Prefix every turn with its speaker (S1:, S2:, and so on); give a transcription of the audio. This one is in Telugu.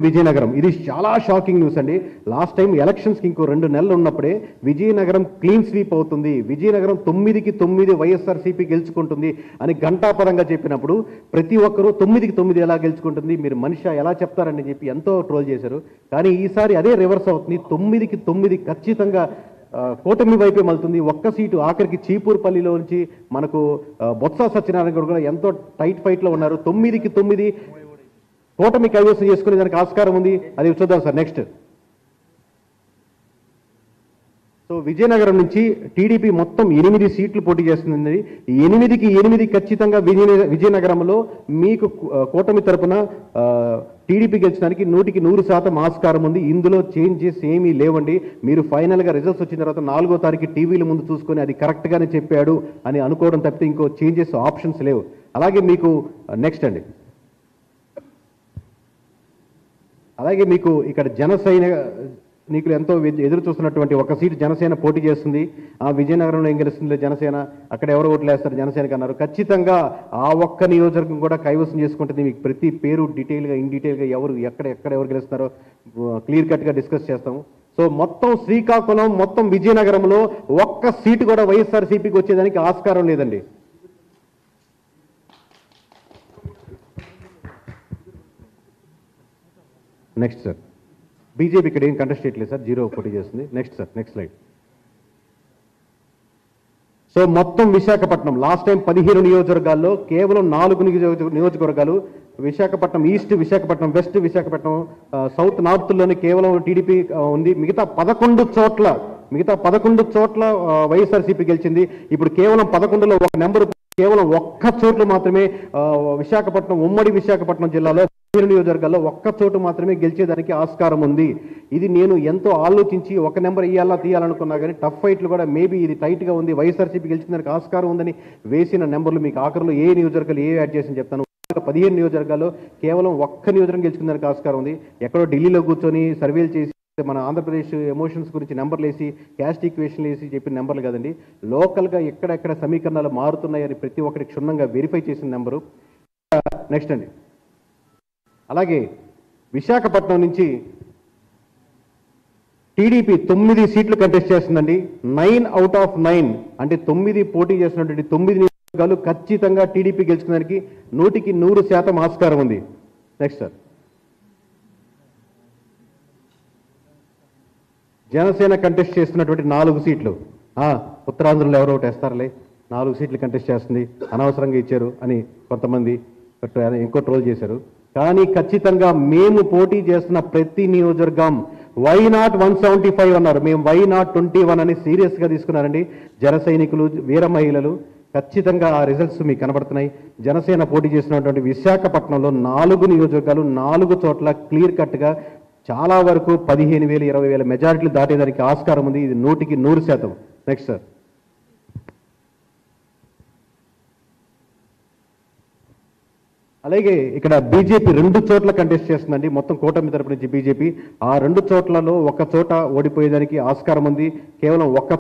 S1: విజయనగరం ఇది చాలా షాకింగ్ న్యూస్ అండి. లాస్ట్ టైం ఎలక్షన్స్కి ఇంకో 2 నెలలు ఉన్నప్పుడే విజయనగరం క్లీన్ స్వీప్ అవుతుంది, విజయనగరం 9కి 9 వైఎస్ఆర్సీపీ గెలుచుకుంటుంది అని ఘంటాపరంగా చెప్పినప్పుడు ప్రతి ఒక్కరూ 9కి 9 ఎలా గెలుచుకుంటుంది, మీరు మనిషి ఎలా చెప్తారని చెప్పి ఎంతో ట్రోల్ చేశారు. కానీ ఈసారి అదే రివర్స్ అవుతుంది, 9కి 9 ఖచ్చితంగా కూటమి వైపే మలుతుంది. ఒక్క సీటు ఆఖరికి చీపూర్పల్లిలో నుంచి మనకు బొత్స సత్యనారాయణ కూడా ఎంతో టైట్ ఫైట్లో ఉన్నారు. 9కి 9 కూటమి కైవసం చేసుకునే దానికి ఆస్కారం ఉంది. అది చూద్దాం సార్. నెక్స్ట్, సో విజయనగరం నుంచి టీడీపీ మొత్తం 8 సీట్లు పోటీ చేస్తుంది. 8కి 8 ఖచ్చితంగా విజయనగరంలో మీకు కూటమి తరపున టీడీపీ గెలిచడానికి 100కి 100% ఆస్కారం ఉంది. ఇందులో చేంజెస్ ఏమీ లేవండి. మీరు ఫైనల్గా రిజల్ట్స్ వచ్చిన తర్వాత 4వ తారీఖు టీవీల ముందు చూసుకొని అది కరెక్ట్గానే చెప్పాడు అని అనుకోవడం తప్పితే ఇంకో చేంజెస్ ఆప్షన్స్ లేవు. అలాగే మీకు నెక్స్ట్ అండి, అలాగే మీకు ఇక్కడ జనసేన నీకు ఎంతో ఎదురు చూస్తున్నటువంటి ఒక సీటు జనసేన పోటీ చేస్తుంది. ఆ విజయనగరంలో ఏం గెలుస్తుంది జనసేన, అక్కడ ఎవరు ఓట్లు వేస్తారు జనసేనకి అన్నారు. ఖచ్చితంగా ఆ ఒక్క నియోజకవర్గం కూడా కైవసం చేసుకుంటుంది. మీకు ప్రతి పేరు డీటెయిల్గా ఇన్ డీటెయిల్గా ఎక్కడ ఎవరు గెలుస్తున్నారో క్లియర్ కట్గా డిస్కస్ చేస్తాము. సో మొత్తం శ్రీకాకుళం మొత్తం విజయనగరంలో ఒక్క సీటు కూడా వైఎస్ఆర్సీపీకి వచ్చేదానికి ఆస్కారం లేదండి. నెక్స్ట్ సార్, బీజేపీ ఇక్కడ ఏం కంటెస్ట్ చేయట్లేదు సార్, 0 పోటీ చేస్తుంది. Next sir, next slide. So మొత్తం విశాఖపట్నం లాస్ట్ టైం 15 నియోజకవర్గాల్లో కేవలం 4 నియోజకవర్గాలు Visakhapatnam east, Visakhapatnam west, Visakhapatnam south, నార్త్లోనే కేవలం టీడీపీ ఉంది. మిగతా 11 చోట్ల వైఎస్ఆర్సీపీ గెలిచింది. ఇప్పుడు కేవలం 11లో ఒక నెంబర్, కేవలం ఒక్క చోట్ల మాత్రమే విశాఖపట్నం ఉమ్మడి విశాఖపట్నం జిల్లాలో 15 నియోజకవర్గాల్లో ఒక్క చోటు మాత్రమే గెలిచేదానికి ఆస్కారం ఉంది. ఇది నేను ఎంతో ఆలోచించి ఒక నెంబర్ తీయాలనుకున్నా కానీ టఫ్ ఫైట్లు కూడా మేబీ ఇది టైట్గా ఉంది, వైఎస్ఆర్సీపీ గెలిచేదానికి ఆస్కారం ఉందని వేసిన నెంబర్లు మీకు ఆఖరిలో ఏ నియోజకవర్గాలు యాడ్ చేసి చెప్తాను. 15 నియోజకవర్గాల్లో కేవలం ఒక్క నియోజకవర్గం గెలుచుకునేదానికి ఆస్కారం ఉంది. ఎక్కడో ఢిల్లీలో కూర్చొని సర్వేలు చేసి మన ఆంధ్రప్రదేశ్ ఎమోషన్స్ గురించి నెంబర్లు వేసి క్యాస్ట్ ఈక్వేషన్లు వేసి చెప్పిన నెంబర్లు కాదండి. లోకల్గా ఎక్కడెక్కడ సమీకరణాలు మారుతున్నాయని ప్రతి ఒక్కటి క్షుణ్ణంగా వెరిఫై చేసిన నెంబరు. నెక్స్ట్ అండి, అలాగే విశాఖపట్నం నుంచి టీడీపీ 9 సీట్లు కంటెస్ట్ చేస్తుందండి. 9 out of 9 అంటే 9 పోటీ చేసినటువంటి 9 నియోజకవర్గాలు ఖచ్చితంగా టీడీపీ గెలుచుకోవడానికి 100కి 100% ఆస్కారం ఉంది. నెక్స్ట్ సార్, జనసేన కంటెస్ట్ చేస్తున్నటువంటి 4 సీట్లు ఉత్తరాంధ్రలో ఎవరో ఒకటి వేస్తారులే, 4 సీట్లు కంటెస్ట్ చేస్తుంది, అనవసరంగా ఇచ్చారు అని కొంతమంది ఇంకో ట్రోల్ చేశారు. కానీ ఖచ్చితంగా మేము పోటీ చేస్తున్న ప్రతి నియోజకవర్గం వై నాట్ 175 అన్నారు, మేము వై నాట్ 21 అని సీరియస్గా తీసుకున్నారండి జన సైనికులు, వీర మహిళలు. ఖచ్చితంగా ఆ రిజల్ట్స్ మీకు కనబడుతున్నాయి. జనసేన పోటీ చేసినటువంటి విశాఖపట్నంలో 4 నియోజకవర్గాలు 4 చోట్ల క్లియర్ కట్గా చాలా వరకు 15,000 20,000 మెజారిటీలు దాటేదానికి ఆస్కారం ఉంది. ఇది 100కి 100%. నెక్స్ట్ సార్, అలాగే ఇక్కడ బీజేపీ 2 చోట్ల కంటెస్ట్ చేస్తుందండి. మొత్తం కూటమి తరపు నుంచి బీజేపీ ఆ 2 చోట్లలో ఒక చోట ఓడిపోయేదానికి ఆస్కారం ఉంది. కేవలం ఒక్క